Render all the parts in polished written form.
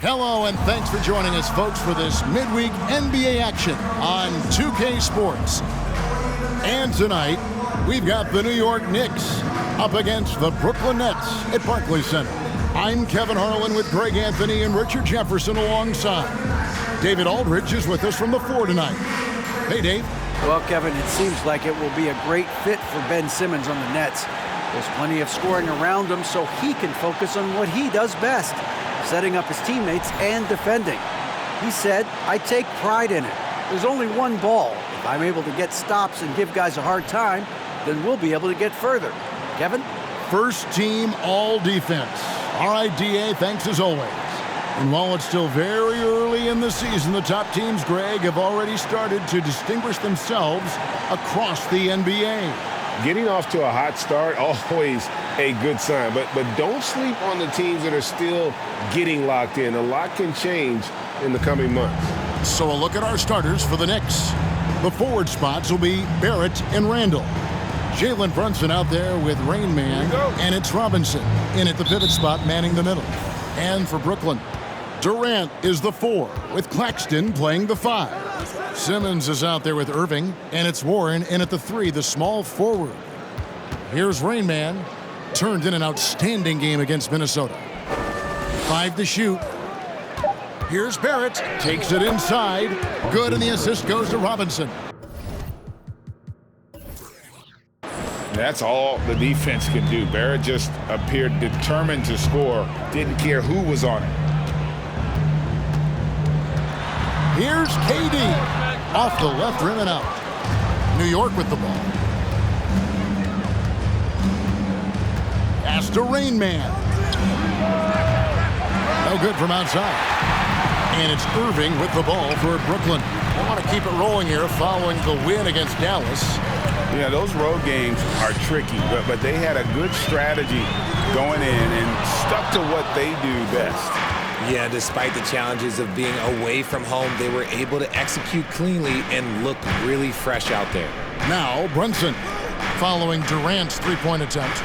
Hello, and thanks for joining us, folks, for this midweek NBA action on 2K Sports. And tonight, we've got the New York Knicks up against the Brooklyn Nets at Barclays Center. I'm Kevin Harlan with Greg Anthony and Richard Jefferson alongside. David Aldridge is with us from the floor tonight. Hey, Dave. Well, Kevin, it seems like it will be a great fit for Ben Simmons on the Nets. There's plenty of scoring around him so he can focus on what he does best, setting up his teammates and defending. He said, "I take pride in it. There's only one ball. If I'm able to get stops and give guys a hard time, then we'll be able to get further." Kevin? First team all defense. All right, DA, thanks as always. And while it's still very early in the season, the top teams, Greg, have already started to distinguish themselves across the NBA. Getting off to a hot start, always a good sign. But don't sleep on the teams that are still getting locked in. A lot can change in the coming months. So a look at our starters for the Knicks. The forward spots will be Barrett and Randall. Jalen Brunson out there with Rain Man, and it's Robinson in at the pivot spot manning the middle. And for Brooklyn, Durant is the 4 with Claxton playing the 5. Simmons is out there with Irving, and it's Warren in at the 3, the small forward. Here's Rain Man, turned in an outstanding game against Minnesota. 5 to shoot. Here's Barrett, takes it inside. Good, and the assist goes to Robinson. That's all the defense can do. Barrett just appeared determined to score. Didn't care who was on it. Here's KD. Off the left rim and out. New York with the ball. Pass to Rain Man. No good from outside. And it's Irving with the ball for Brooklyn. They want to keep it rolling here following the win against Dallas. Yeah, those road games are tricky, but they had a good strategy going in and stuck to what they do best. Yeah, despite the challenges of being away from home, they were able to execute cleanly and look really fresh out there. Now Brunson following Durant's three-point attempt.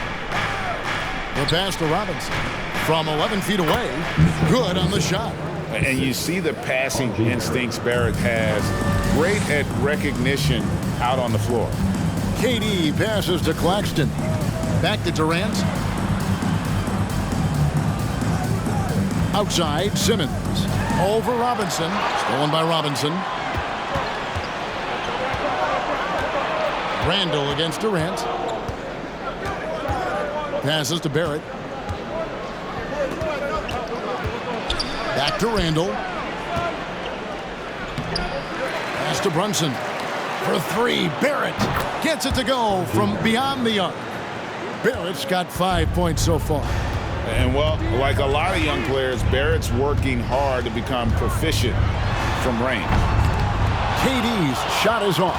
The pass to Robinson from 11 feet away. Good on the shot. And you see the passing instincts Barrett has. Great at recognition out on the floor. KD passes to Claxton. Back to Durant. Outside, Simmons. Over Robinson. Stolen by Robinson. Randall against Durant. Passes to Barrett. Back to Randall. Pass to Brunson. For 3, Barrett gets it to go from beyond the arc. Barrett's got 5 points so far. And, well, like a lot of young players, Barrett's working hard to become proficient from range. KD's shot is off.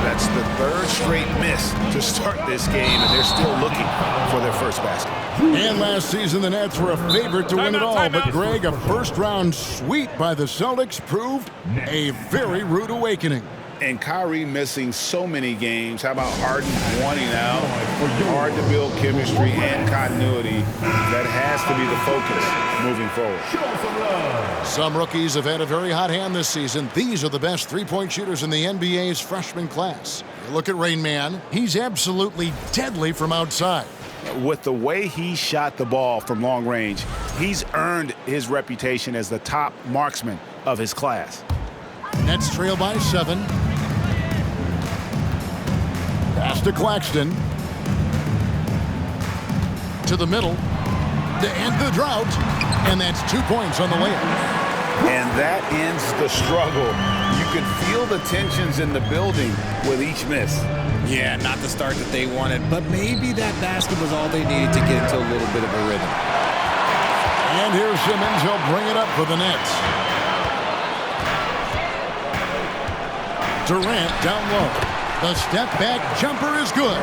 That's the 3rd straight miss to start this game, and they're still looking for their first basket. And last season, the Nets were a favorite to win it all. But, Greg, a first-round sweep by the Celtics proved a very rude awakening. And Kyrie missing so many games. How about Harden wanting out? Hard to build chemistry and continuity. That has to be the focus moving forward. Some rookies have had a very hot hand this season. These are the best three-point shooters in the NBA's freshman class. You look at Rain Man. He's absolutely deadly from outside. With the way he shot the ball from long range, he's earned his reputation as the top marksman of his class. Nets trail by 7. Pass to Claxton. To the middle. To end the drought. And that's 2 points on the layup. And that ends the struggle. You can feel the tensions in the building with each miss. Yeah, not the start that they wanted, but maybe that basket was all they needed to get into a little bit of a rhythm. And here's Simmons. He'll bring it up for the Nets. Durant down low. The step-back jumper is good.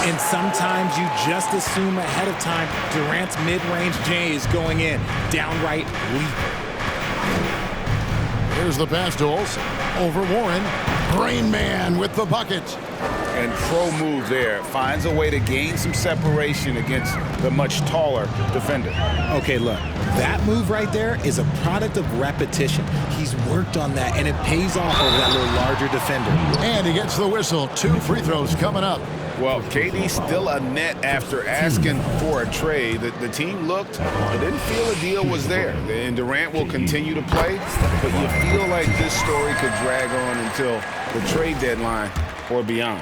And sometimes you just assume ahead of time Durant's mid-range J is going in. Downright lethal. Here's the pass to Olsen. Over Warren. Rain Man with the bucket. And pro move there. Finds a way to gain some separation against the much taller defender. Okay, look, that move right there is a product of repetition. He's worked on that, and it pays off over that little larger defender. And he gets the whistle. 2 free throws coming up. Well, KD still a net after asking for a trade. The team looked, but didn't feel a deal was there. And Durant will continue to play, but you feel like this story could drag on until the trade deadline or beyond.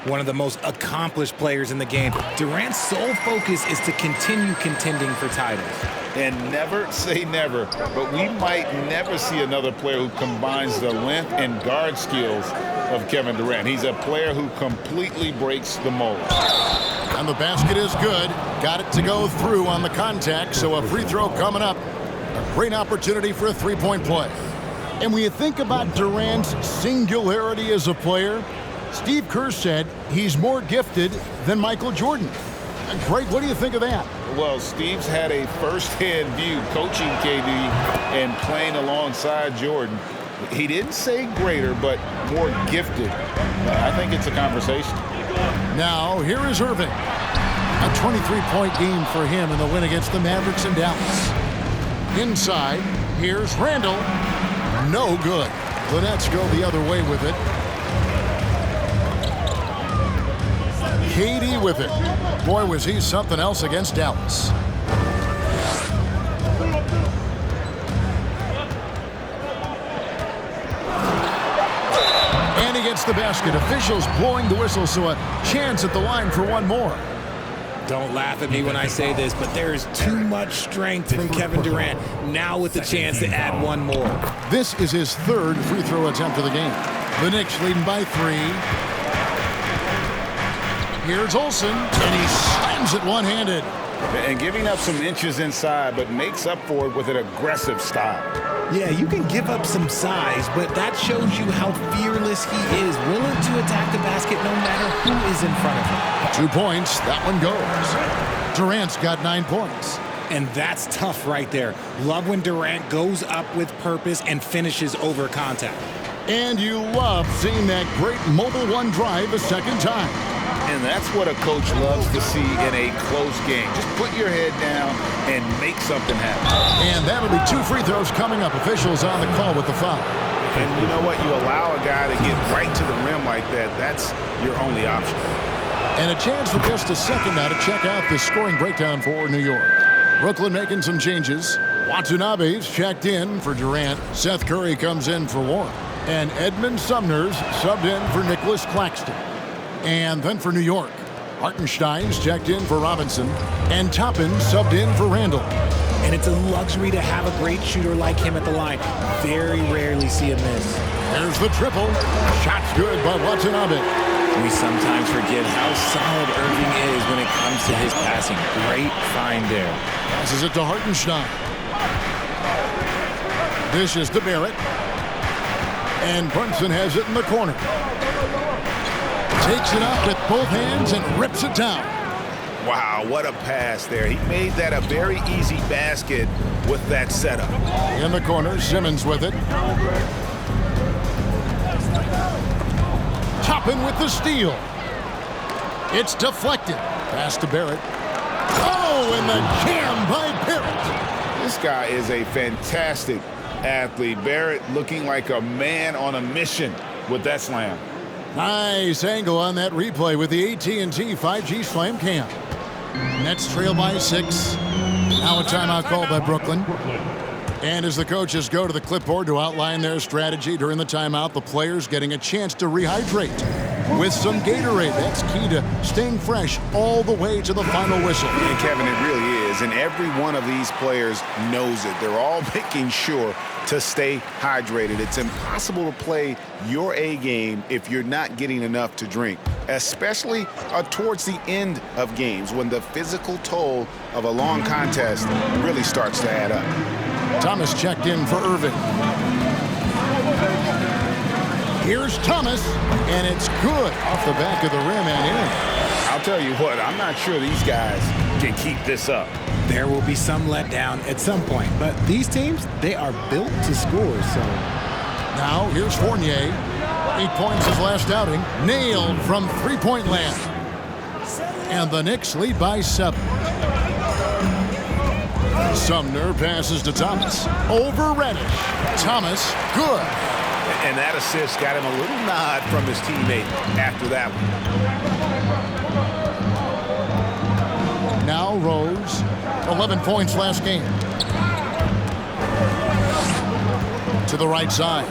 One of the most accomplished players in the game. Durant's sole focus is to continue contending for titles. And never say never, but we might never see another player who combines the length and guard skills of Kevin Durant. He's a player who completely breaks the mold. And the basket is good. Got it to go through on the contact, so a free throw coming up. A great opportunity for a three-point play. And when you think about Durant's singularity as a player, Steve Kerr said he's more gifted than Michael Jordan. Craig, what do you think of that? Well, Steve's had a first-hand view coaching KD and playing alongside Jordan. He didn't say greater, but more gifted. I think it's a conversation. Now, here is Irving. A 23-point game for him in the win against the Mavericks in Dallas. Inside, here's Randall. No good. The Nets go the other way with it. KD with it. Boy, was he something else against Dallas. And he gets the basket. Officials blowing the whistle, so a chance at the line for one more. Don't laugh at me when I say this, but there is too much strength from Kevin Durant now with the chance to add one more. This is his 3rd free throw attempt of the game. The Knicks leading by 3. Here's Olsen, and he slams it one-handed. And giving up some inches inside, but makes up for it with an aggressive style. Yeah, you can give up some size, but that shows you how fearless he is, willing to attack the basket no matter who is in front of him. 2 points, that one goes. Durant's got 9 points. And that's tough right there. Love when Durant goes up with purpose and finishes over contact. And you love seeing that great mobile one drive a second time. And that's what a coach loves to see in a close game. Just put your head down and make something happen. And that'll be 2 free throws coming up. Officials on the call with the foul. And you know what? You allow a guy to get right to the rim like that. That's your only option. And a chance for just a second now to check out the scoring breakdown for New York. Brooklyn making some changes. Watanabe's checked in for Durant. Seth Curry comes in for Warren. And Edmund Sumner's subbed in for Nicholas Claxton. And then for New York, Hartenstein's checked in for Robinson, and Toppin subbed in for Randall. And it's a luxury to have a great shooter like him at the line. Very rarely see him miss. There's the triple. Shot's good by Watanabe. We sometimes forget how solid Irving is when it comes to his passing. Great find there. Passes it to Hartenstein. Dishes to Barrett. And Brunson has it in the corner. Takes it up with both hands and rips it down. Wow, what a pass there. He made that a very easy basket with that setup. In the corner, Simmons with it. Toppin with the steal. It's deflected. Pass to Barrett. Oh, and the jam by Barrett. This guy is a fantastic athlete. Barrett looking like a man on a mission with that slam. Nice angle on that replay with the AT&T 5G Slam Cam. Nets trail by 6. Now a timeout called by Brooklyn. And as the coaches go to the clipboard to outline their strategy during the timeout, the players getting a chance to rehydrate with some Gatorade. That's key to staying fresh all the way to the final whistle. And Kevin, it really is. And every one of these players knows it. They're all making sure to stay hydrated. It's impossible to play your A game if you're not getting enough to drink, especially towards the end of games when the physical toll of a long contest really starts to add up. Thomas checked in for Irving. Here's Thomas, and it's good off the back of the rim and in. I'll tell you what, I'm not sure these guys can keep this up. There will be some letdown at some point, but these teams, they are built to score, so. Now, here's Fournier. 8 points his last outing. Nailed from three-point land. And the Knicks lead by 7. Sumner passes to Thomas. Over Reddish. Thomas, good. And that assist got him a little nod from his teammate after that one. Now Rose. 11 points last game. To the right side.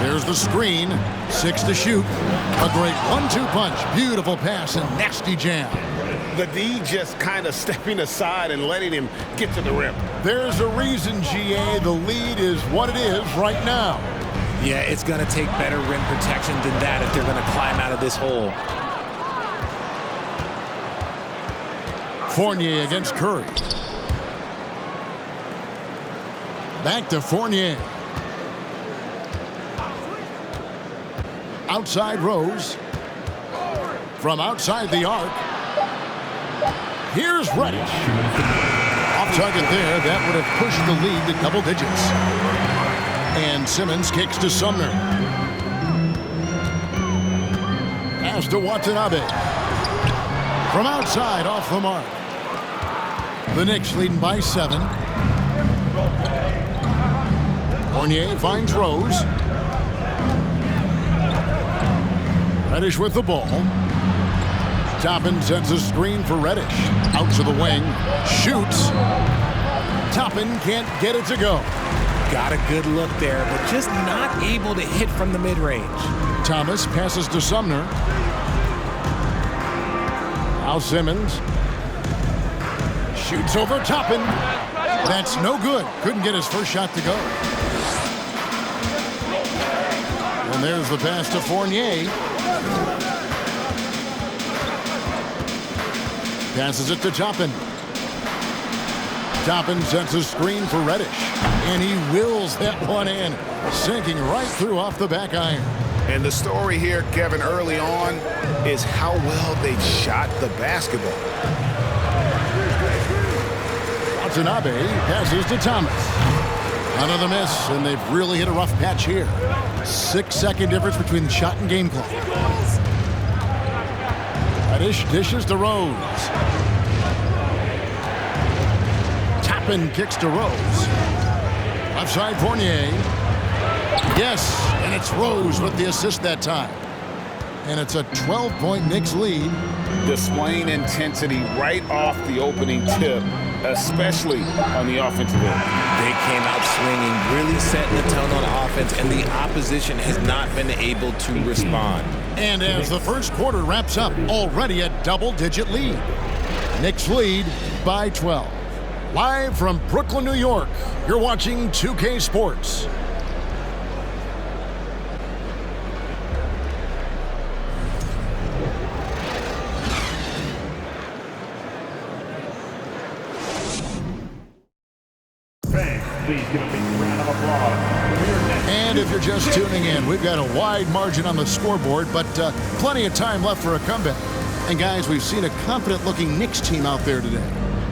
There's the screen. 6 to shoot. A great 1-2 punch. Beautiful pass and nasty jam. The D just kind of stepping aside and letting him get to the rim. There's a reason, GA, the lead is what it is right now. Yeah, it's going to take better rim protection than that if they're going to climb out of this hole. Fournier against Curry. Back to Fournier. Outside Rose. From outside the arc. Here's Reddish. Off target there. That would have pushed the lead to double digits. And Simmons kicks to Sumner. Pass to Watanabe. From outside, off the mark. The Knicks leading by 7. Fournier finds Rose. Reddish with the ball. Toppin sets a screen for Reddish. Out to the wing. Shoots. Toppin can't get it to go. Got a good look there, but just not able to hit from the mid-range. Thomas passes to Sumner. Now Simmons. Shoots over Toppin. That's no good. Couldn't get his first shot to go. And there's the pass to Fournier. Passes it to Toppin. Toppin sets a screen for Reddish. And he wills that one in. Sinking right through off the back iron. And the story here, Kevin, early on is how well they shot the basketball. Watanabe passes to Thomas. Another miss, and they've really hit a rough patch here. 6-second difference between the shot and game clock. Reddish dishes to Rose. Toppin kicks to Rose. Left side Fournier. Yes, and it's Rose with the assist that time. And it's a 12-point Knicks lead. Displaying intensity right off the opening tip, especially on the offensive end. They came out swinging, really setting the tone on offense, and the opposition has not been able to respond. And as the first quarter wraps up, already a double-digit lead. Knicks lead by 12. Live from Brooklyn, New York, you're watching 2K Sports. Please give a big round of applause. And if you're just tuning in, we've got a wide margin on the scoreboard, but plenty of time left for a comeback. And guys, we've seen a confident-looking Knicks team out there today.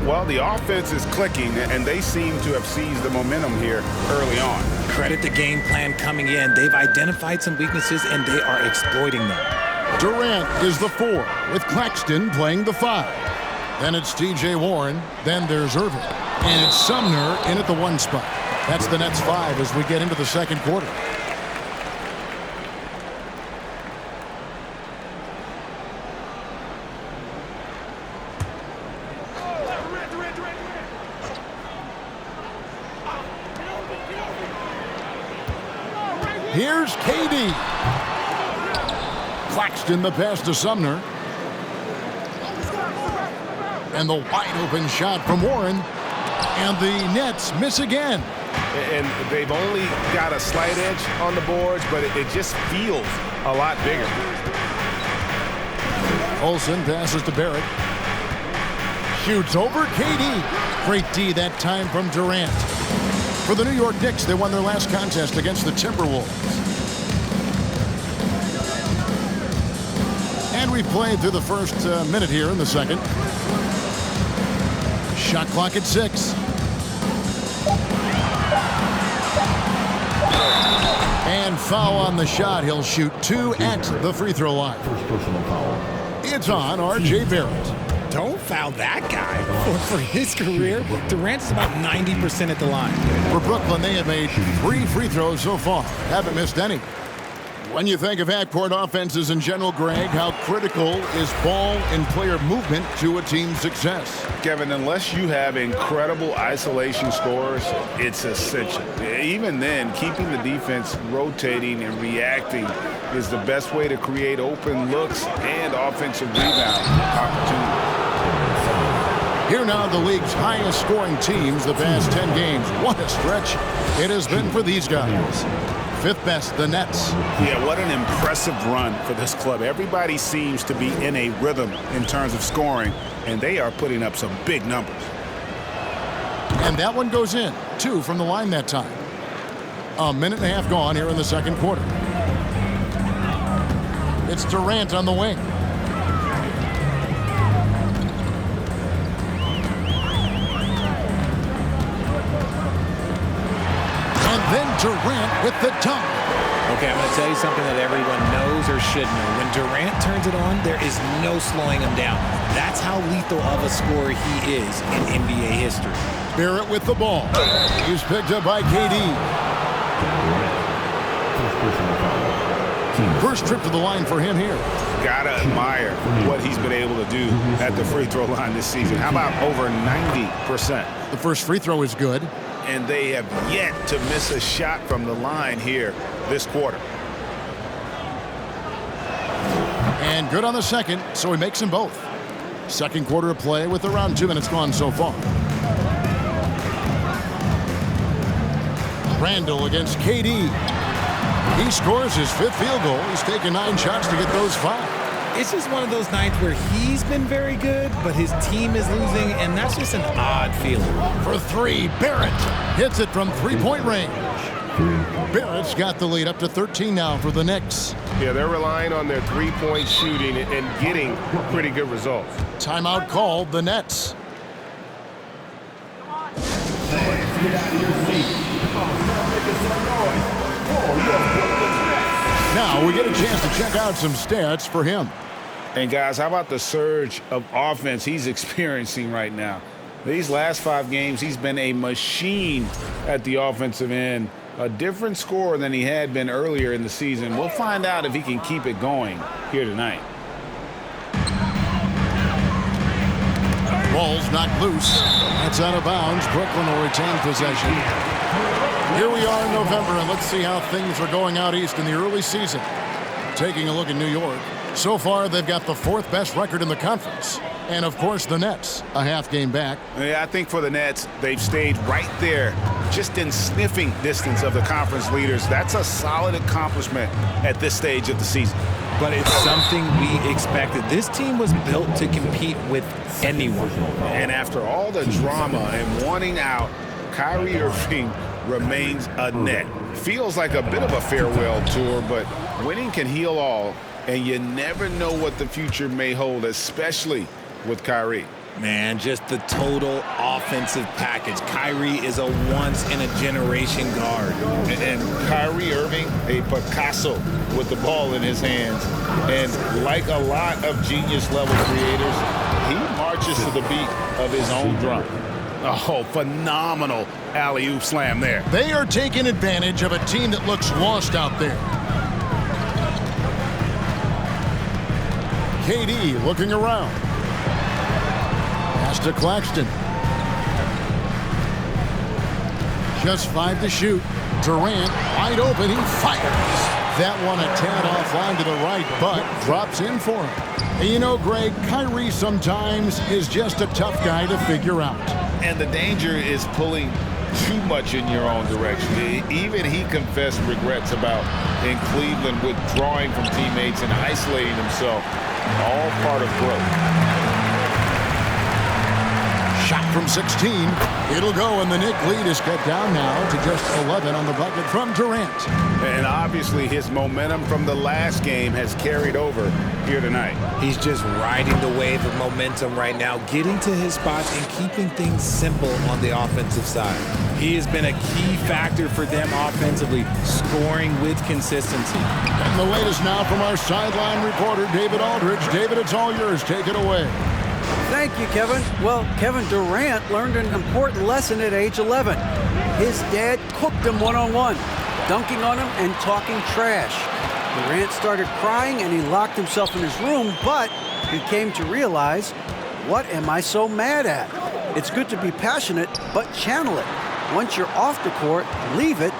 Well, the offense is clicking, and they seem to have seized the momentum here early on. Credit the game plan coming in. They've identified some weaknesses, and they are exploiting them. Durant is the 4, with Claxton playing the 5. Then it's T.J. Warren. Then there's Irving. And it's Sumner in at the 1 spot. That's the Nets 5 as we get into the second quarter. Here's KD. Claxton the pass to Sumner. And the wide open shot from Warren. And the Nets miss again. And they've only got a slight edge on the boards, but it just feels a lot bigger. Olsen passes to Barrett. Shoots over KD. Great D that time from Durant. For the New York Knicks, they won their last contest against the Timberwolves. And we've played through the first minute here in the second. Shot clock at 6. And foul on the shot. He'll shoot 2 at the free throw line. First personal foul. It's on R.J. Barrett. Don't foul that guy. For his career, Durant's about 90% at the line. For Brooklyn, they have made 3 free throws so far. Haven't missed any. When you think of half-court offenses in general, Greg, how critical is ball and player movement to a team's success? Kevin, unless you have incredible isolation scores, it's essential. Even then, keeping the defense rotating and reacting is the best way to create open looks and offensive rebound opportunities. Here now, the league's highest scoring teams the past 10 games. What a stretch it has been for these guys. 5th best, the Nets. Yeah, what an impressive run for this club. Everybody seems to be in a rhythm in terms of scoring, and they are putting up some big numbers. And that one goes in. 2 from the line that time. A minute and a half gone here in the second quarter. It's Durant on the wing. Then Durant with the dunk. Okay, I'm going to tell you something that everyone knows or should know. When Durant turns it on, there is no slowing him down. That's how lethal of a scorer he is in NBA history. Barrett with the ball. He's picked up by KD. First personal foul. First trip to the line for him here. Gotta admire what he's been able to do at the free throw line this season. How about over 90%? The first free throw is good. And they have yet to miss a shot from the line here this quarter. And good on the second, so he makes them both. Second quarter of play with around 2 minutes gone so far. Randall against KD. He scores his 5th field goal. He's taken 9 shots to get those 5. It's just one of those nights where he's been very good, but his team is losing, and that's just an odd feeling. For 3, Barrett hits it from 3-point range. Barrett's got the lead up to 13 now for the Knicks. Yeah, they're relying on their 3-point shooting and getting pretty good results. Timeout called, the Nets. Get out of your seat. Come on, start making some noise. Now we get a chance to check out some stats for him. And guys, how about the surge of offense he's experiencing right now? These last 5 games, he's been a machine at the offensive end. A different scorer than he had been earlier in the season. We'll find out if he can keep it going here tonight. Ball's knocked loose. That's out of bounds. Brooklyn will retain possession. Here we are in November, and let's see how things are going out east in the early season. Taking a look at New York. So far, they've got the 4th best record in the conference. And, of course, the Nets, a half game back. Yeah, I think for the Nets, they've stayed right there, just in sniffing distance of the conference leaders. That's a solid accomplishment at this stage of the season. But it's something we expected. This team was built to compete with anyone. And after all the drama and wanting out, Kyrie Irving remains a net. Feels like a bit of a farewell tour, but winning can heal all, and you never know what the future may hold, especially with Kyrie. Man, just the total offensive package. Kyrie is a once-in-a-generation guard. And Kyrie Irving, a Picasso with the ball in his hands. And like a lot of genius-level creators, he marches to the beat of his own drum. Oh, phenomenal alley-oop slam there. They are taking advantage of a team that looks lost out there. KD looking around. Pass to Claxton. Just 5 to shoot. Durant wide open. He fires. That one a tad offline to the right, but drops in for him. And you know, Greg, Kyrie sometimes is just a tough guy to figure out. And the danger is pulling too much in your own direction. Even he confessed regrets about in Cleveland withdrawing from teammates and isolating himself. All part of growth. Shot from 16. It'll go, and the Knicks lead is cut down now to just 11 on the bucket from Durant. And obviously his momentum from the last game has carried over here tonight. He's just riding the wave of momentum right now, getting to his spots and keeping things simple on the offensive side. He has been a key factor for them offensively, scoring with consistency. And the latest now from our sideline reporter, David Aldridge. David, it's all yours. Take it away. Thank you, Kevin. Well, Kevin Durant learned an important lesson at age 11. His dad cooked him one-on-one, dunking on him and talking trash. Durant started crying and he locked himself in his room, but he came to realize, what am I so mad at? It's good to be passionate, but channel it. Once you're off the court, leave it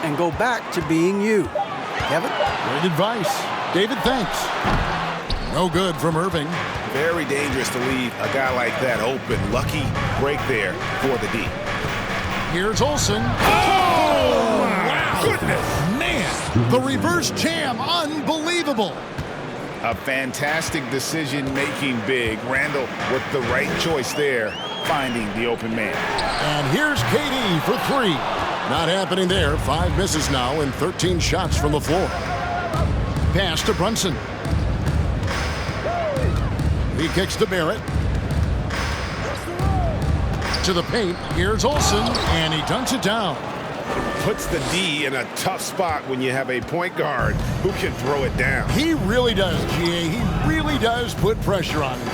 and go back to being you. Kevin? Great advice. David, thanks. No good from Irving. Very dangerous to leave a guy like that open. Lucky break there for the D. Here's Olsen. Oh, wow. Goodness, man. The reverse jam. Unbelievable. A fantastic decision-making big. Randall with the right choice there, finding the open man. And here's KD for three. Not happening there. 5 misses now and 13 shots from the floor. Pass to Brunson. He kicks to Barrett. To the paint. Here's Olsen, and he dunks it down. Puts the D in a tough spot when you have a point guard who can throw it down. He really does, GA. He really does put pressure on him.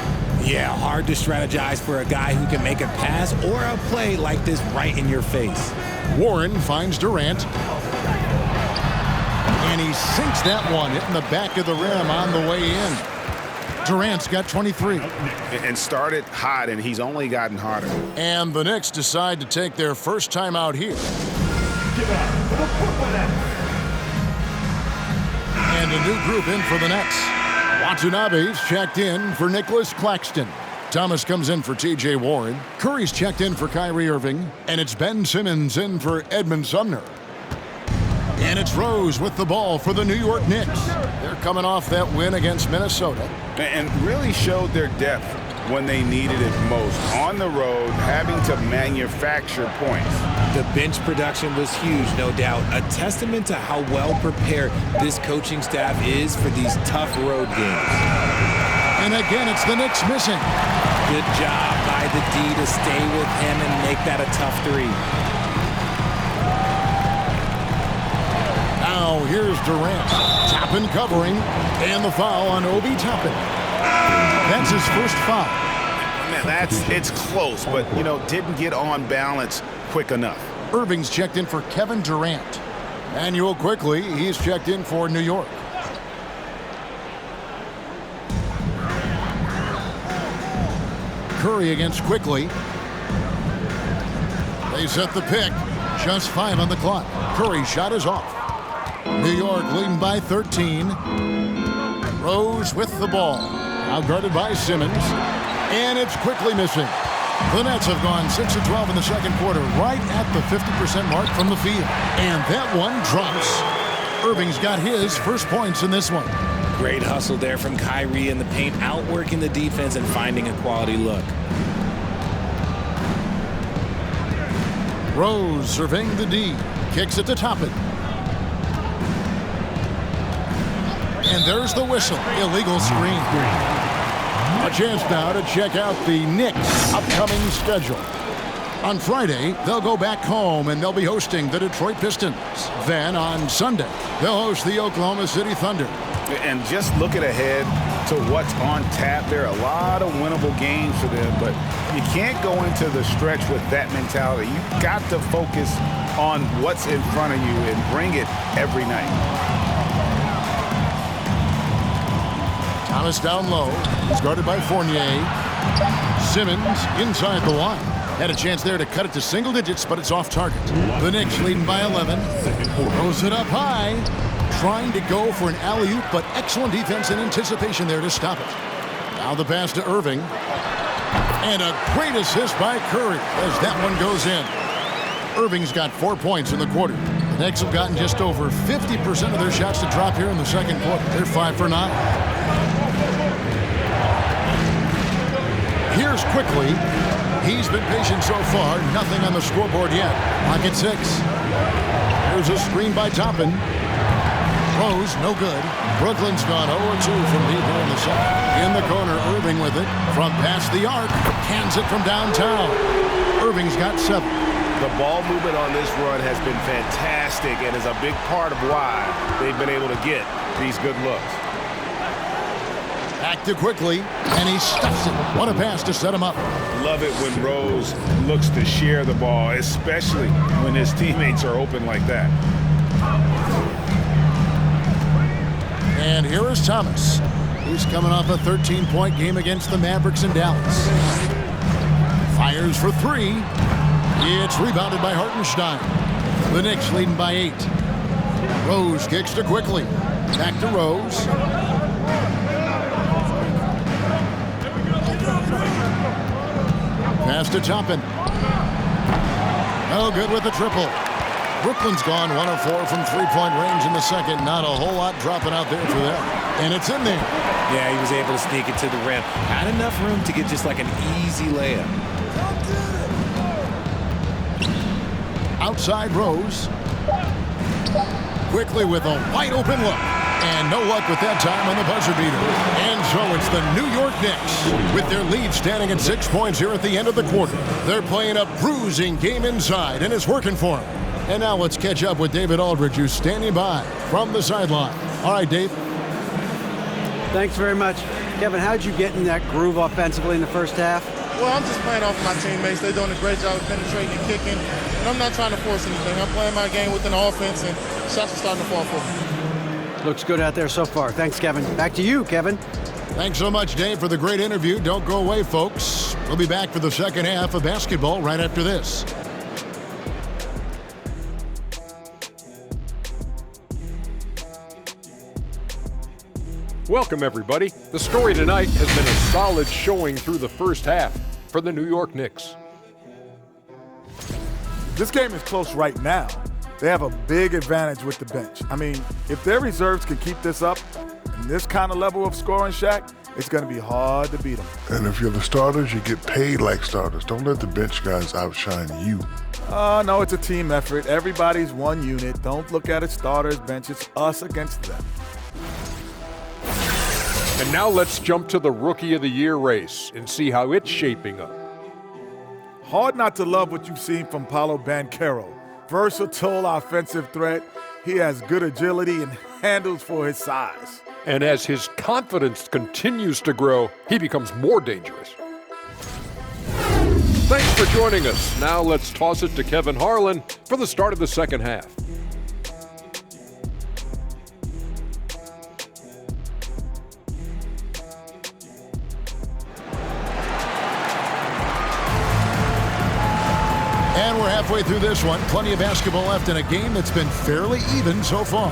Yeah, hard to strategize for a guy who can make a pass or a play like this right in your face. Warren finds Durant. And he sinks that one, hitting the back of the rim on the way in. Durant's got 23. And started hot, and he's only gotten hotter. And the Knicks decide to take their first time out here. And a new group in for the Nets. Watanabe's checked in for Nicholas Claxton. Thomas comes in for T.J. Warren. Curry's checked in for Kyrie Irving. And it's Ben Simmons in for Edmund Sumner. And it's Rose with the ball for the New York Knicks. They're coming off that win against Minnesota. And really showed their depth when they needed it most. On the road, having to manufacture points. The bench production was huge, no doubt. A testament to how well prepared this coaching staff is for these tough road games. And again, it's the Knicks missing. Good job by the D to stay with him and make that a tough three. Now here's Durant. Toppin covering. And the foul on Obi Toppin. That's his first foul. Man, it's close, but, didn't get on balance quick enough. Irving's checked in for Kevin Durant. Manuel quickly, he's checked in for New York. Curry against Quickly. They set the pick. Just 5 on the clock. Curry's shot is off. New York leading by 13. Rose with the ball. Now guarded by Simmons. And it's Quickly missing. The Nets have gone 6 of 12 in the second quarter, right at the 50% mark from the field. And that one drops. Irving's got his first points in this one. Great hustle there from Kyrie in the paint, outworking the defense and finding a quality look. Rose surveying the D. Kicks it to Toppin. And there's the whistle. Illegal screen. A chance now to check out the Knicks' upcoming schedule. On Friday, they'll go back home and they'll be hosting the Detroit Pistons. Then on Sunday, they'll host the Oklahoma City Thunder. And just looking ahead to what's on tap, there are a lot of winnable games for them, but you can't go into the stretch with that mentality. You've got to focus on what's in front of you and bring it every night. Thomas down low. He's guarded by Fournier. Simmons inside the line. Had a chance there to cut it to single digits, but it's off target. The Knicks leading by 11. Throws it up high. Trying to go for an alley-oop, but excellent defense and anticipation there to stop it. Now the pass to Irving. And a great assist by Curry as that one goes in. Irving's got 4 points in the quarter. The Knicks have gotten just over 50% of their shots to drop here in the second quarter. They're 5 for 9. Here's Quickly. He's been patient so far. Nothing on the scoreboard yet. Clock at 6. There's a screen by Toppin. Rose, no good. Brooklyn's gone 0-2 from deep here in the second. In the corner, Irving with it. From past the arc. Cans it from downtown. Irving's got 7. The ball movement on this run has been fantastic and is a big part of why they've been able to get these good looks. Active quickly, and he stuffs it. What a pass to set him up. Love it when Rose looks to share the ball, especially when his teammates are open like that. And here is Thomas. He's coming off a 13-point game against the Mavericks in Dallas. Fires for three. It's rebounded by Hartenstein. The Knicks leading by 8. Rose kicks to quickly. Back to Rose. Pass to Toppin. Oh, good with the triple. Brooklyn's gone 1 of 4 from three-point range in the second. Not a whole lot dropping out there for them. And it's in there. Yeah, he was able to sneak it to the rim. Had enough room to get just like an easy layup. Outside Rose. Quickly with a wide open look. And no luck with that time on the buzzer beater. And so it's the New York Knicks with their lead standing at 6 points here at the end of the quarter. They're playing a bruising game inside, and it's working for them. And now let's catch up with David Aldridge, who's standing by from the sideline. All right, Dave. Thanks very much. Kevin, how'd you get in that groove offensively in the first half? Well, I'm just playing off my teammates. They're doing a great job of penetrating and kicking. And I'm not trying to force anything. I'm playing my game within the offense, and shots are starting to fall for me. Looks good out there so far. Thanks, Kevin. Back to you, Kevin. Thanks so much, Dave, for the great interview. Don't go away, folks. We'll be back for the second half of basketball right after this. Welcome, everybody. The story tonight has been a solid showing through the first half for the New York Knicks. This game is close right now. They have a big advantage with the bench. I mean, if their reserves can keep this up and this kind of level of scoring, Shaq, it's going to be hard to beat them. And if you're the starters, you get paid like starters. Don't let the bench guys outshine you. No, it's a team effort. Everybody's one unit. Don't look at it starters, bench. It's us against them. And now let's jump to the Rookie of the Year race and see how it's shaping up. Hard not to love what you've seen from Paolo Banchero. Versatile offensive threat. He has good agility and handles for his size. And as his confidence continues to grow, he becomes more dangerous. Thanks for joining us. Now let's toss it to Kevin Harlan for the start of the second half. And we're halfway through this one. Plenty of basketball left in a game that's been fairly even so far.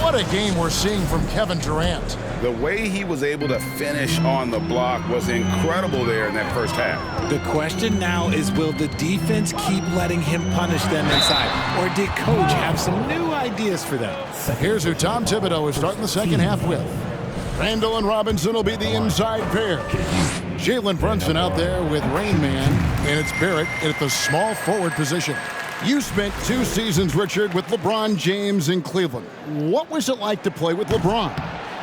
What a game we're seeing from Kevin Durant. The way he was able to finish on the block was incredible there in that first half. The question now is, will the defense keep letting him punish them inside? Or did Coach have some new ideas for them? Here's who Tom Thibodeau is starting the second half with. Randall and Robinson will be the inside pair. Jalen Brunson out there with Rain Man, and it's Barrett at the small forward position. You spent 2 seasons, Richard, with LeBron James in Cleveland. What was it like to play with LeBron?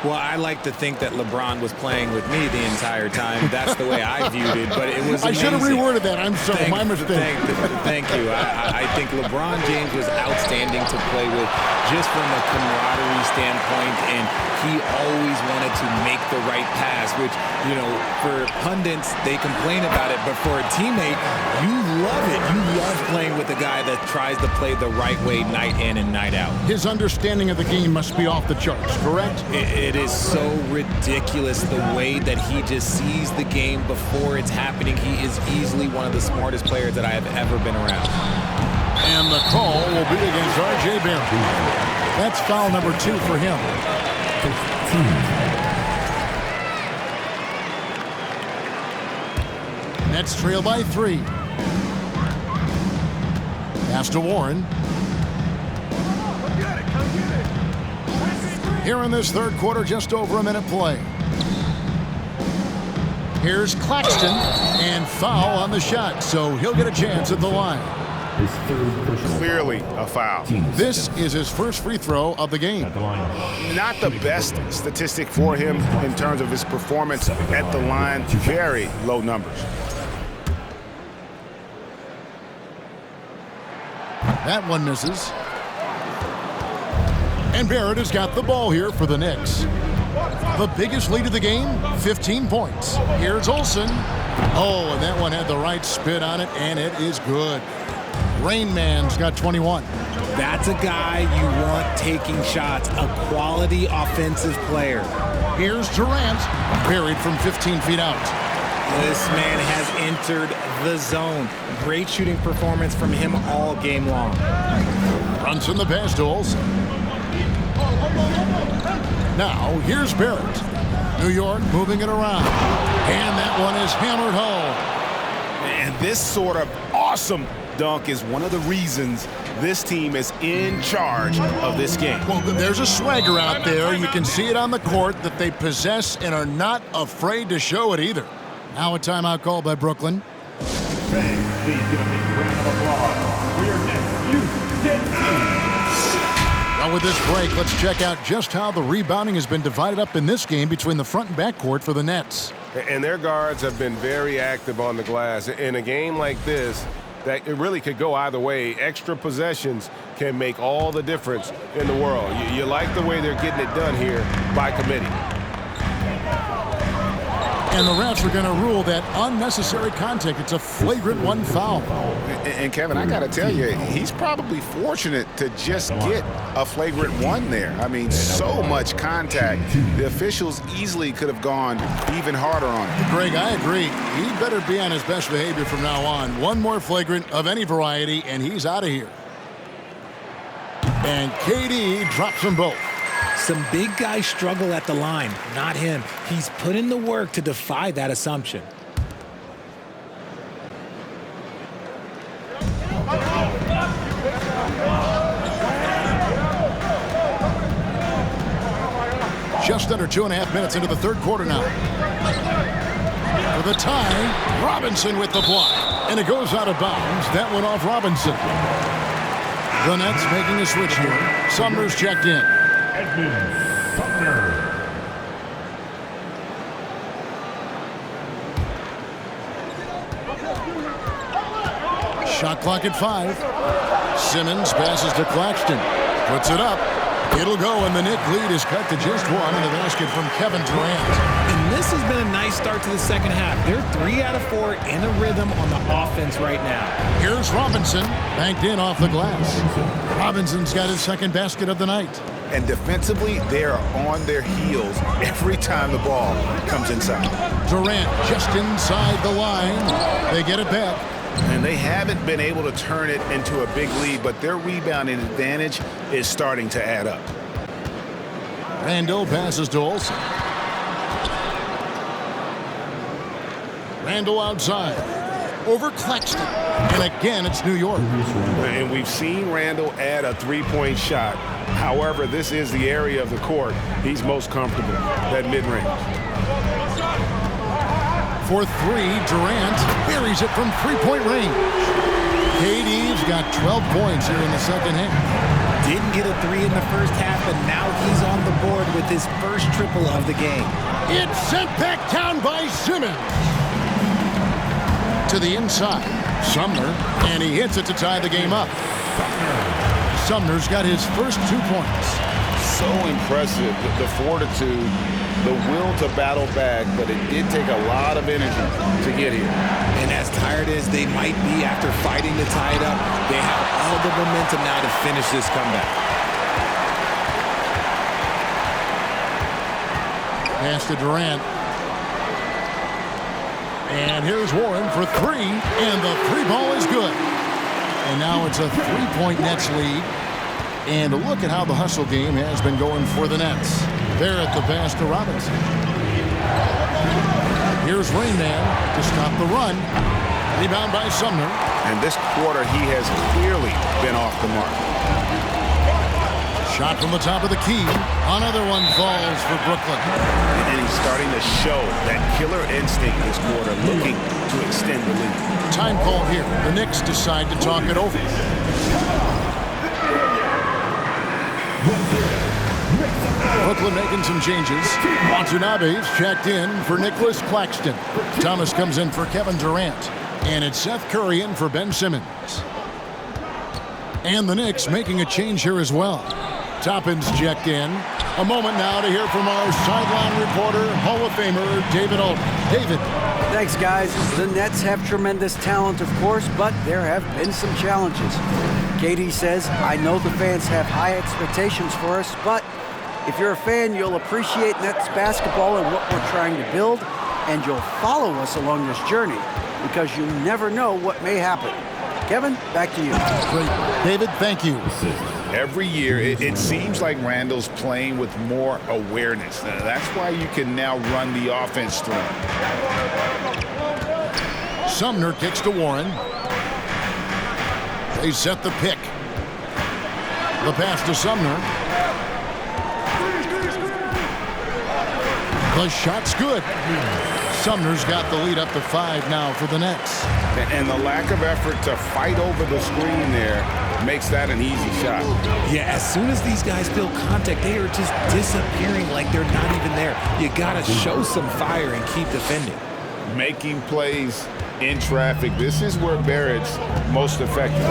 Well, I like to think that LeBron was playing with me the entire time. That's the way I viewed it, but it was amazing. I should have reworded that. I'm sorry, my mistake. Thank you. I think LeBron James was outstanding to play with just from a camaraderie standpoint, and he always wanted to make the right pass, which, you know, for pundits, they complain about it, but for a teammate, you love it. You love playing with a guy that tries to play the right way night in and night out. His understanding of the game must be off the charts, correct? It is so ridiculous the way that he just sees the game before it's happening. He is easily one of the smartest players that I have ever been around. And the call will be against R.J. Barrett. That's foul number 2 for him. Nets trail by 3. Pass to Warren. Here in this third quarter, just over a minute play. Here's Claxton, and foul on the shot, so he'll get a chance at the line. Clearly a foul. This is his first free throw of the game. Not the best statistic for him in terms of his performance at the line. Very low numbers. That one misses. And Barrett has got the ball here for the Knicks. The biggest lead of the game, 15 points. Here's Olsen. Oh, and that one had the right spin on it, and it is good. Rain Man's got 21. That's a guy you want taking shots, a quality offensive player. Here's Durant, buried from 15 feet out. This man has entered the zone. Great shooting performance from him all game long. Brunson the pass to Olsen. Now, here's Barrett. New York moving it around. And that one is hammered home. And this sort of awesome dunk is one of the reasons this team is in charge of this game. Well, there's a swagger out there. You can see it on the court that they possess and are not afraid to show it either. Now a timeout called by Brooklyn. Now with this break, let's check out just how the rebounding has been divided up in this game between the front and back court for the Nets. And their guards have been very active on the glass. In a game like this, that it really could go either way. Extra possessions can make all the difference in the world. You like the way they're getting it done here by committee. And the refs are going to rule that unnecessary contact. It's a flagrant one foul. And Kevin, I got to tell you, he's probably fortunate to just get a flagrant one there. I mean, so much contact. The officials easily could have gone even harder on him. Greg, I agree. He better be on his best behavior from now on. One more flagrant of any variety, and he's out of here. And KD drops them both. Some big guys struggle at the line, not him. He's put in the work to defy that assumption. Just under 2.5 minutes into the third quarter now. For the tie, Robinson with the block. And it goes out of bounds. That went off Robinson. The Nets making a switch here. Sumner's checked in. Shot clock at 5. Simmons passes to Claxton. Puts it up. It'll go, and the Knicks lead is cut to just 1 in the basket from Kevin Durant. And this has been a nice start to the second half. They're 3 out of 4 in a rhythm on the offense right now. Here's Robinson, banked in off the glass. Robinson's got his second basket of the night. And defensively, they are on their heels every time the ball comes inside. Durant just inside the line. They get it back. And they haven't been able to turn it into a big lead, but their rebounding advantage is starting to add up. Randall passes to Olsen. Randall outside. Over Claxton. And again, it's New York. And we've seen Randall add a three-point shot. However, this is the area of the court he's most comfortable, that mid-range. For 3, Durant buries it from 3-point range. KD's got 12 points here in the second half. Didn't get a 3 in the first half, but now he's on the board with his first triple of the game. It's sent back down by Simmons. To the inside. Sumner, and he hits it to tie the game up. Sumner's got his first 2 points. So impressive, the fortitude, the will to battle back, but it did take a lot of energy to get here. And as tired as they might be after fighting to tie it up, they have all the momentum now to finish this comeback. Pass to Durant. And here's Warren for 3, and the 3 ball is good. And now it's a 3-point Nets lead. And look at how the hustle game has been going for the Nets. They're at the pass to Robinson. Here's Rain Man to stop the run. Rebound by Sumner. And this quarter, he has clearly been off the mark. Shot from the top of the key. Another one falls for Brooklyn. And he's starting to show that killer instinct this quarter, looking to extend the lead. Time call here. The Knicks decide to talk it over. Brooklyn making some changes. Watanabe's checked in for Nicholas Claxton. Thomas comes in for Kevin Durant. And it's Seth Curry in for Ben Simmons. And the Knicks making a change here as well. Toppin's checked in. A moment now to hear from our sideline reporter, Hall of Famer David Alton. David. Thanks, guys. The Nets have tremendous talent, of course, but there have been some challenges. Katie says, I know the fans have high expectations for us, but if you're a fan, you'll appreciate Nets basketball and what we're trying to build, and you'll follow us along this journey because you never know what may happen. Kevin, back to you. Great. David, thank you. Every year, it seems like Randall's playing with more awareness. That's why you can now run the offense through him. Sumner kicks to Warren. They set the pick. The pass to Sumner. The shot's good. Sumner's got the lead up to 5 now for the Nets. And the lack of effort to fight over the screen there makes that an easy shot. Yeah, as soon as these guys feel contact, they are just disappearing like they're not even there. You got to show some fire and keep defending. Making plays in traffic. This is where Barrett's most effective.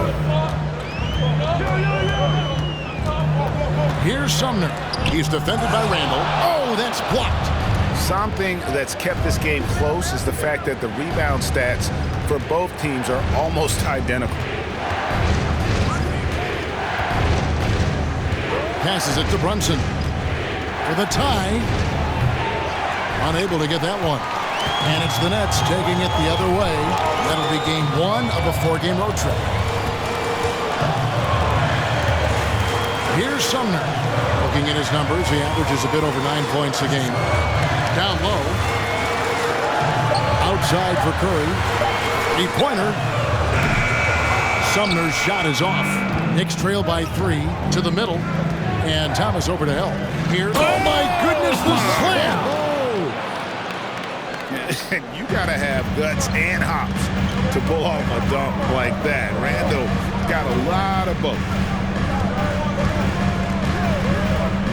Here's Sumner. He's defended by Randall. Oh, that's blocked. Something that's kept this game close is the fact that the rebound stats for both teams are almost identical. Passes it to Brunson for the tie. Unable to get that one. And it's the Nets taking it the other way. That'll be game 1 of a 4-game road trip. Here's Sumner. Looking at his numbers, he averages a bit over 9 points a game. Down low. Outside for Curry. 3-pointer. Sumner's shot is off. Knicks trail by 3 to the middle. And Thomas over to help. Here. Oh, my goodness, the slam. Oh. You got to have guts and hops to pull off a dunk like that. Randall got a lot of both.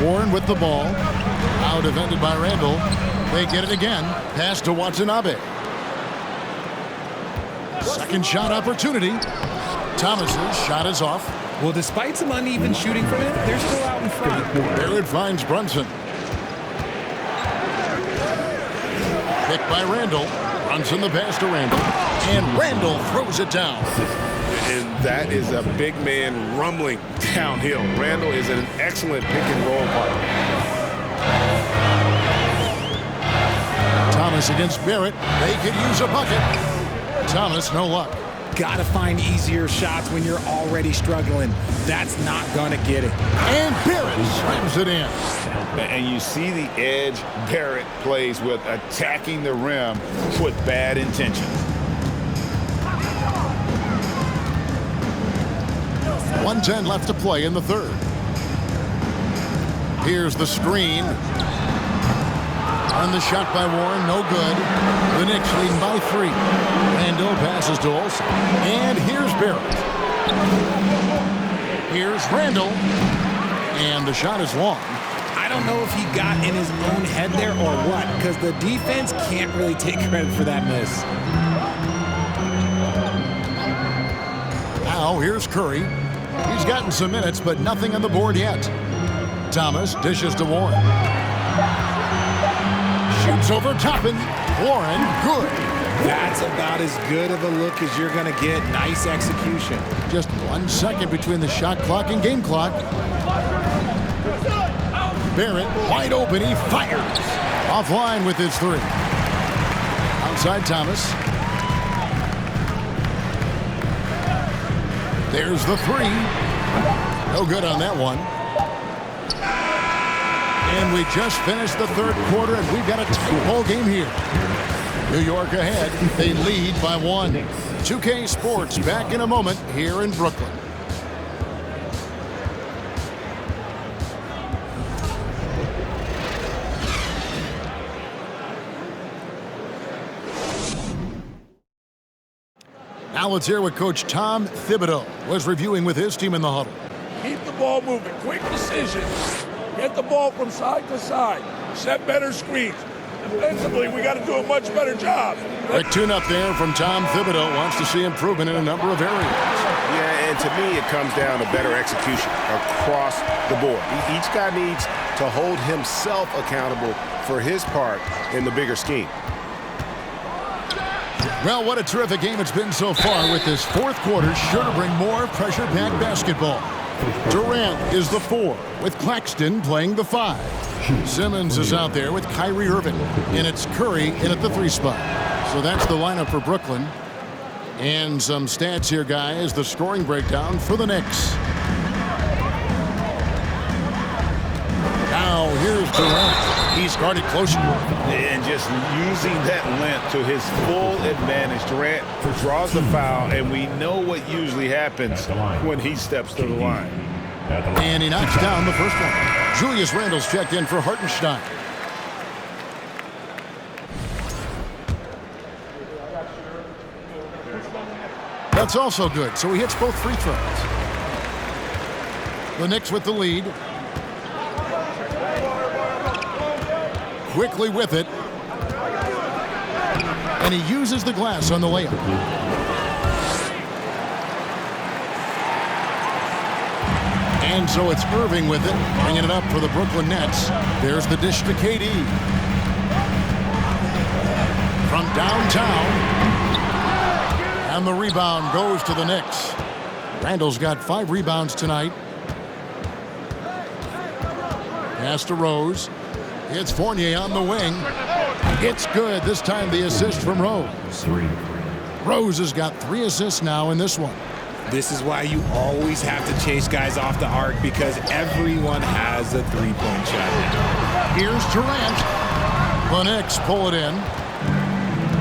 Warren with the ball. Now defended by Randall. They get it again. Pass to Watanabe. Second shot opportunity. Thomas's shot is off. Well, despite some uneven shooting from him, they're still out in front. Barrett finds Brunson. Picked by Randall. Brunson the pass to Randall. And Randall throws it down. And that is a big man rumbling downhill. Randall is an excellent pick and roll partner. Thomas against Barrett. They could use a bucket. Thomas, no luck. Gotta find easier shots when you're already struggling. That's not gonna get it. And Barrett slams it in. And you see the edge Barrett plays with, attacking the rim with bad intention. 1:10 left to play in the third. Here's the screen. And the shot by Warren, no good. The Knicks leading by 3. Randall passes to Olsen. And here's Barrett. Here's Randall. And the shot is long. I don't know if he got in his own head there or what, because the defense can't really take credit for that miss. Now here's Curry. He's gotten some minutes, but nothing on the board yet. Thomas dishes to Warren. Shoots over Toppin. Warren, good. That's about as good of a look as you're going to get. Nice execution. Just 1 second between the shot clock and game clock. Barrett, wide open, he fires. Offline with his 3. Outside Thomas. There's the 3. No good on that one. And we just finished the third quarter, and we've got a tight ball game here. New York ahead. They lead by 1. 2K Sports back in a moment here in Brooklyn. Now let's hear what Coach Tom Thibodeau was reviewing with his team in the huddle. Keep the ball moving. Quick decisions. Get the ball from side to side. Set better screens. Defensively, we got to do a much better job. Quick tune-up there from Tom Thibodeau. Wants to see improvement in a number of areas. Yeah, And to me, it comes down to better execution across the board. Each guy needs to hold himself accountable for his part in the bigger scheme. Well, what a terrific game it's been so far, with this fourth quarter sure to bring more pressure-packed basketball. Durant is the 4, with Claxton playing the 5. Simmons is out there with Kyrie Irving, and it's Curry in at the 3 spot. So that's the lineup for Brooklyn. And some stats here, guys, the scoring breakdown for the Knicks. Now here's Durant. He's guarded closer. And just using that length to his full advantage. Durant draws the foul, and we know what usually happens when he steps to the line. And he knocks down the first one. Julius Randle's checked in for Hartenstein. That's also good, so he hits both free throws. The Knicks with the lead. Quickly with it. And he uses the glass on the layup. And so it's Irving with it, bringing it up for the Brooklyn Nets. There's the dish to KD. From downtown. And the rebound goes to the Knicks. Randle's got 5 rebounds tonight. Pass to Rose. It's Fournier on the wing. It's good. This time the assist from Rose. Rose has got 3 assists now in this one. This is why you always have to chase guys off the arc, because everyone has a three-point shot. Here's Durant. The Knicks pull it in.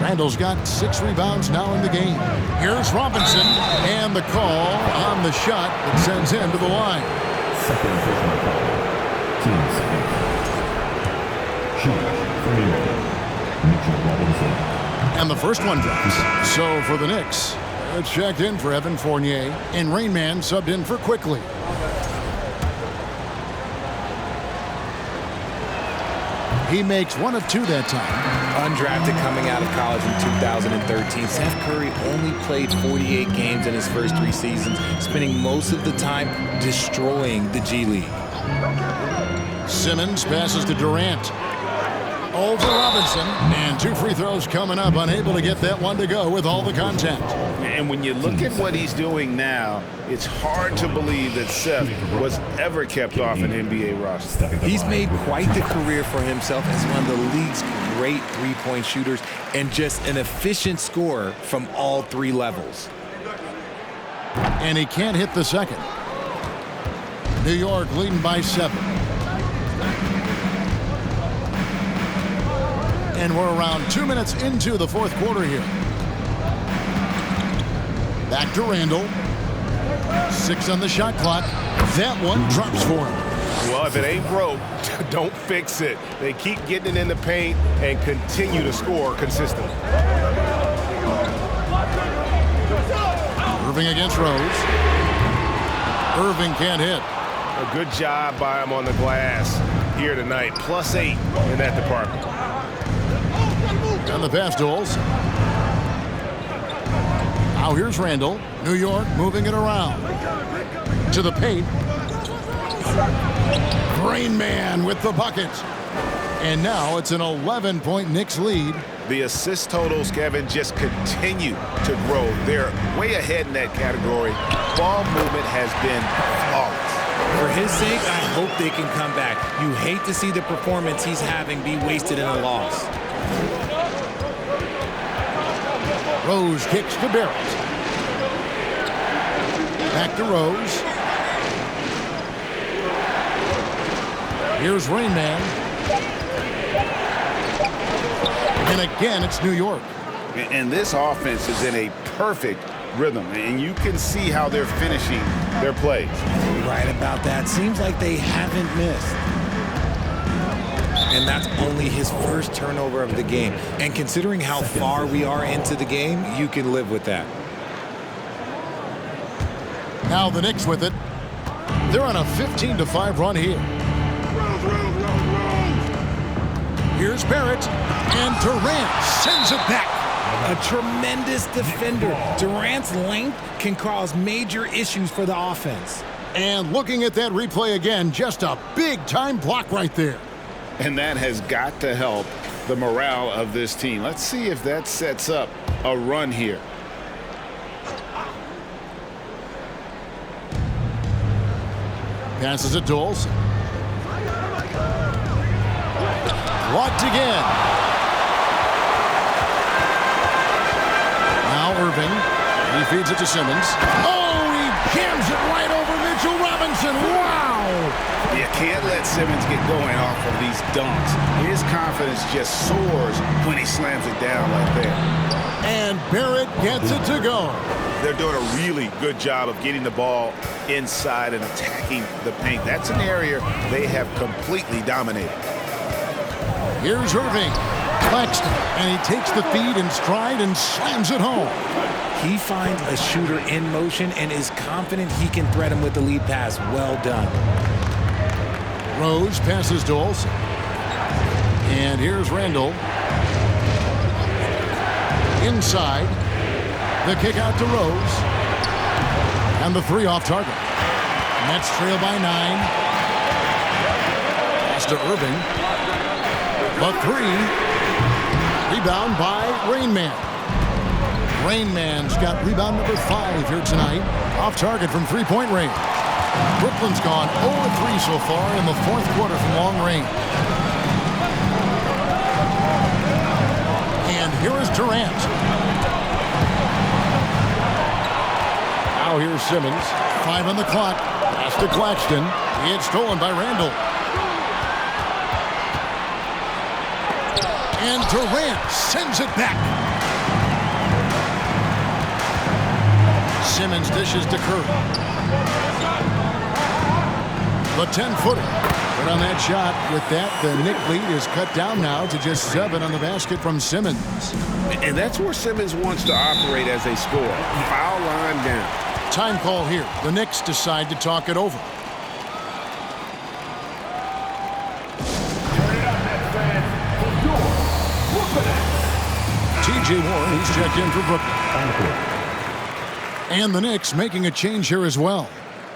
Randle's got 6 rebounds now in the game. Here's Robinson, and the call on the shot that sends him to the line. And the first one drops. So for the Knicks, it's checked in for Evan Fournier, and Rain Man subbed in for Quickly. He makes 1 of 2 that time. Undrafted coming out of college in 2013, Steph Curry only played 48 games in his first 3 seasons, spending most of the time destroying the G League. Simmons passes to Durant. Over Robinson, and 2 free throws coming up, unable to get that one to go with all the contact. And when you look at what he's doing now, it's hard to believe that Seth was ever kept off an NBA roster. He's made quite the career for himself as one of the league's great three-point shooters and just an efficient scorer from all 3 levels. And he can't hit the second. New York leading by 7. And we're around 2 minutes into the fourth quarter here. Back to Randle. 6 on the shot clock. That one drops for him. Well, if it ain't broke, don't fix it. They keep getting it in the paint and continue to score consistently. Irving against Rose. Irving can't hit. A good job by him on the glass here tonight. +8 in that department. And the pass duels. Now here's Randle. New York moving it around. To the paint. Rain Man with the bucket. And now it's an 11-point Knicks lead. The assist totals, Kevin, just continue to grow. They're way ahead in that category. Ball movement has been flawless. For his sake, I hope they can come back. You hate to see the performance he's having be wasted in a loss. Rose kicks to Barrett. Back to Rose. Here's Rain Man. And again, it's New York. And this offense is in a perfect rhythm, and you can see how they're finishing their plays. Right about that. Seems like they haven't missed. And that's only his first turnover of the game. And considering how far we are into the game, you can live with that. Now the Knicks with it. They're on a 15-5 run here. Here's Barrett, and Durant sends it back. a tremendous defender. Durant's length can cause major issues for the offense. And looking at that replay again, just a big-time block right there. And that has got to help the morale of this team. Let's see if that sets up a run here. Passes it to Olsen. Blocked again. Now Irving. He feeds it to Simmons. Oh, he jams it right over Mitchell Robinson. Wow! You can't let Simmons get going off of these dunks. His confidence just soars when he slams it down like that. And Barrett gets it to go. They're doing a really good job of getting the ball inside and attacking the paint. That's an area they have completely dominated. Here's Irving. Claxton, and he takes the feed in stride and slams it home. He finds a shooter in motion and is confident he can thread him with the lead pass. Well done. Rose passes to Olsen. And here's Randall. Inside. The kick out to Rose. And the three off target. Nets trail by 9. Pass to Irving. The three. Rebound by Rain Man. Rain Man's got rebound number 5 here tonight. Off target from three-point range. Brooklyn's gone 0-3 so far in the fourth quarter from long range. And here is Durant. Now here's Simmons. 5 on the clock. Pass to Claxton. It's stolen by Randall. And Durant sends it back. Simmons dishes to Curry. The 10-footer. But on that shot, with that, the Knicks lead is cut down now to just 7 on the basket from Simmons. And that's where Simmons wants to operate as a scorer. Foul line down. Time call here. The Knicks decide to talk it over. T.J. Warren, he's checked in for Brooklyn. And the Knicks making a change here as well.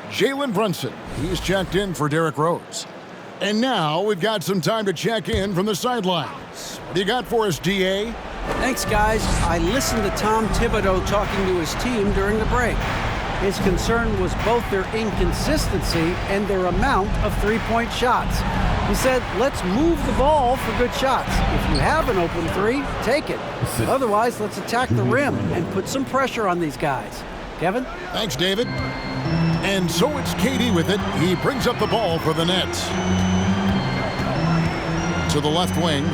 Jalen Brunson, he's checked in for Derrick Rose. And now we've got some time to check in from the sidelines. What do you got for us, D.A.? Thanks, guys. I listened to Tom Thibodeau talking to his team during the break. His concern was both their inconsistency and their amount of three-point shots. He said, let's move the ball for good shots. If you have an open three, take it. Otherwise, let's attack the rim and put some pressure on these guys. Kevin? Thanks, David. And so it's KD with it. He brings up the ball for the Nets. To the left wing.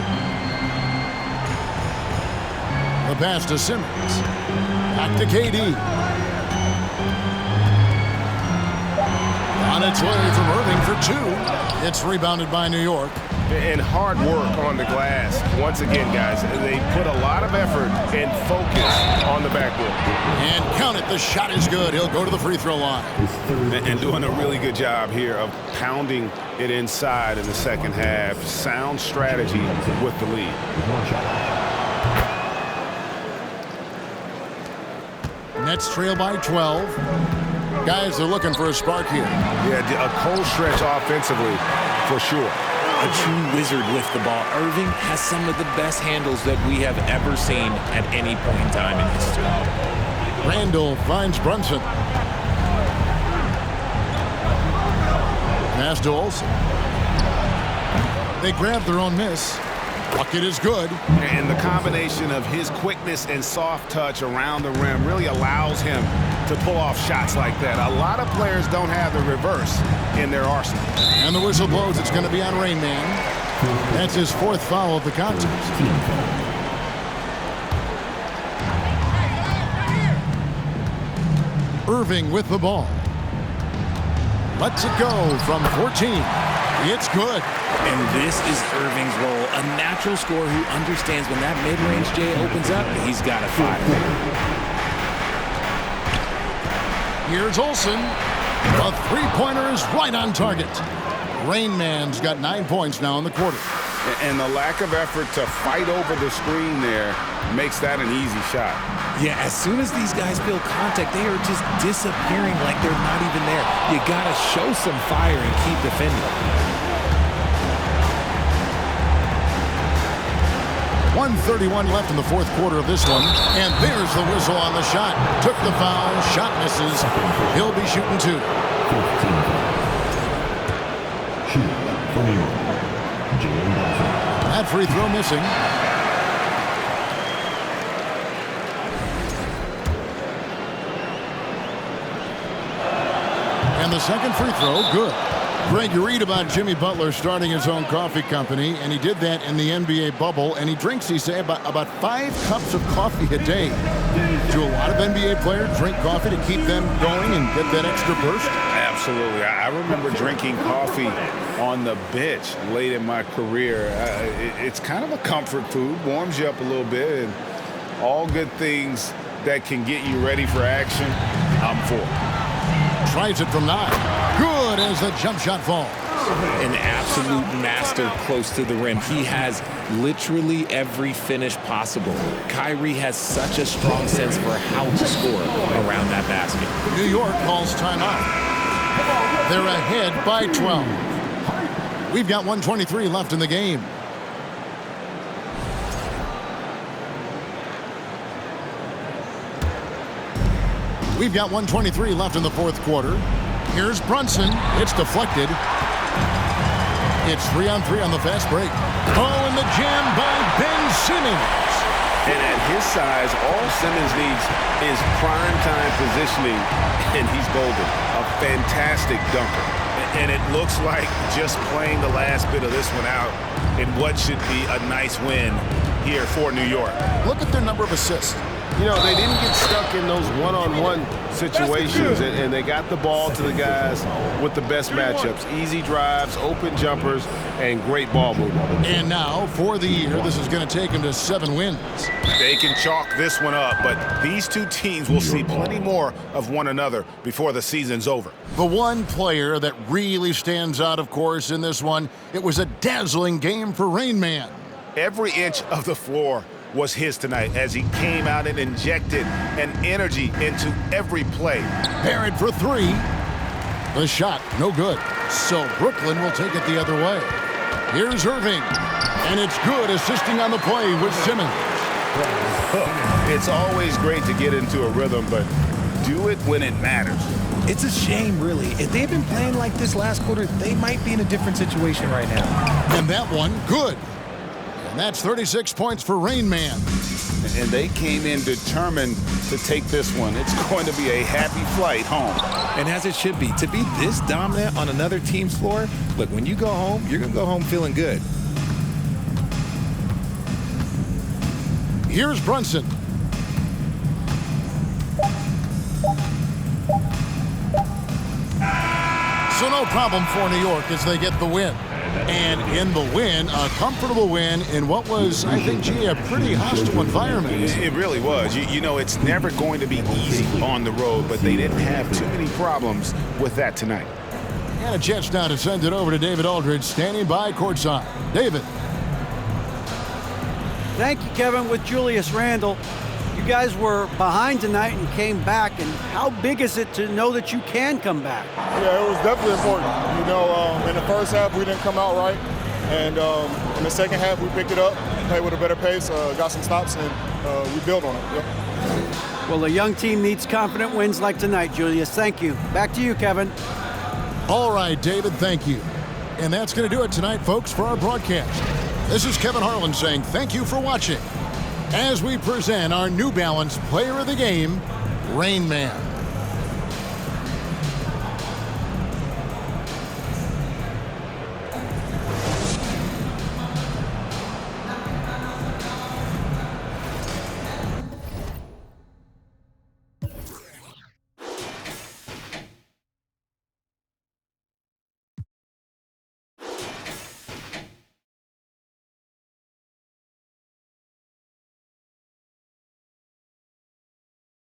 The pass to Simmons. Back to KD. On its way from Irving for 2. It's rebounded by New York. And hard work on the glass. Once again, guys, they put a lot of effort and focus on the backboard. And count it, the shot is good. He'll go to the free throw line. And doing a really good job here of pounding it inside in the second half. Sound strategy with the lead. Nets trail by 12. Guys, they're looking for a spark here. Yeah, a cold stretch offensively, for sure. A true wizard with the ball. Irving has some of the best handles that we have ever seen at any point in time in history. Randall finds Brunson. Pass to Olsen. They grab their own miss. Bucket is good. And the combination of his quickness and soft touch around the rim really allows him to pull off shots like that. A lot of players don't have the reverse in their arsenal. And the whistle blows. It's going to be on Rain Man. That's his 4th foul of the contest. Irving with the ball. Lets it go from 14. It's good. And this is Irving's role, a natural scorer who understands when that mid-range J opens up, he's got to fire. Here's Olsen. The three-pointer is right on target. Rain Man's got 9 points now in the quarter. And the lack of effort to fight over the screen there makes that an easy shot. Yeah, as soon as these guys feel contact, they are just disappearing like they're not even there. You got to show some fire and keep defending. 1:31 left in the fourth quarter of this one. And there's the whistle on the shot. Took the foul. Shot misses. He'll be shooting two. That free throw missing. And the second free throw, good. Greg, you read about Jimmy Butler starting his own coffee company, and he did that in the NBA bubble, and he drinks, he say, about 5 cups of coffee a day. Do a lot of NBA players drink coffee to keep them going and get that extra burst? Absolutely. I remember drinking coffee on the bench late in my career. It's kind of a comfort food, warms you up a little bit, and all good things that can get you ready for action, I'm for. Tries it from 9. Good as the jump shot falls. An absolute master close to the rim. He has literally every finish possible. Kyrie has such a strong sense for how to score around that basket. New York calls timeout. They're ahead by 12. We've got 1:23 left in the game. We've got 1:23 left in the fourth quarter. Here's Brunson. It's deflected. It's 3-on-3 on the fast break. Oh, and the jam by Ben Simmons. And at his size, all Simmons needs is prime-time positioning, and he's golden. A fantastic dunker. And it looks like just playing the last bit of this one out in what should be a nice win here for New York. Look at their number of assists. You know, they didn't get stuck in those one-on-one situations, and they got the ball to the guys with the best matchups. Easy drives, open jumpers, and great ball movement. And now, for the year, this is going to take them to 7 wins. They can chalk this one up, but these two teams will see plenty more of one another before the season's over. The one player that really stands out, of course, in this one, it was a dazzling game for Rain Man. Every inch of the floor was his tonight as he came out and injected an energy into every play. Barrett for 3. The shot, no good. So Brooklyn will take it the other way. Here's Irving. And it's good, assisting on the play with Simmons. It's always great to get into a rhythm, but do it when it matters. It's a shame, really. If they'd been playing like this last quarter, they might be in a different situation right now. And that one, good. And that's 36 points for Rain Man. And they came in determined to take this one. It's going to be a happy flight home. And as it should be. To be this dominant on another team's floor, look, when you go home, you're going to go home feeling good. Here's Brunson. So no problem for New York as they get the win. And in the win, a comfortable win in what was, I think, a pretty hostile environment. It really was. You know, it's never going to be easy on the road, but they didn't have too many problems with that tonight. And a chance now to send it over to David Aldridge, standing by courtside. David. Thank you, Kevin, with Julius Randle. You guys were behind tonight and came back, and how big is it to know that you can come back? Yeah, it was definitely important. You know, in the first half, we didn't come out right, and in the second half, we picked it up, played with a better pace, got some stops, and we built on it. Yep. Well, a young team needs confident wins like tonight, Julius. Thank you. Back to you, Kevin. All right, David, thank you. And that's going to do it tonight, folks, for our broadcast. This is Kevin Harlan saying thank you for watching as we present our New Balance Player of the Game, Rain Man.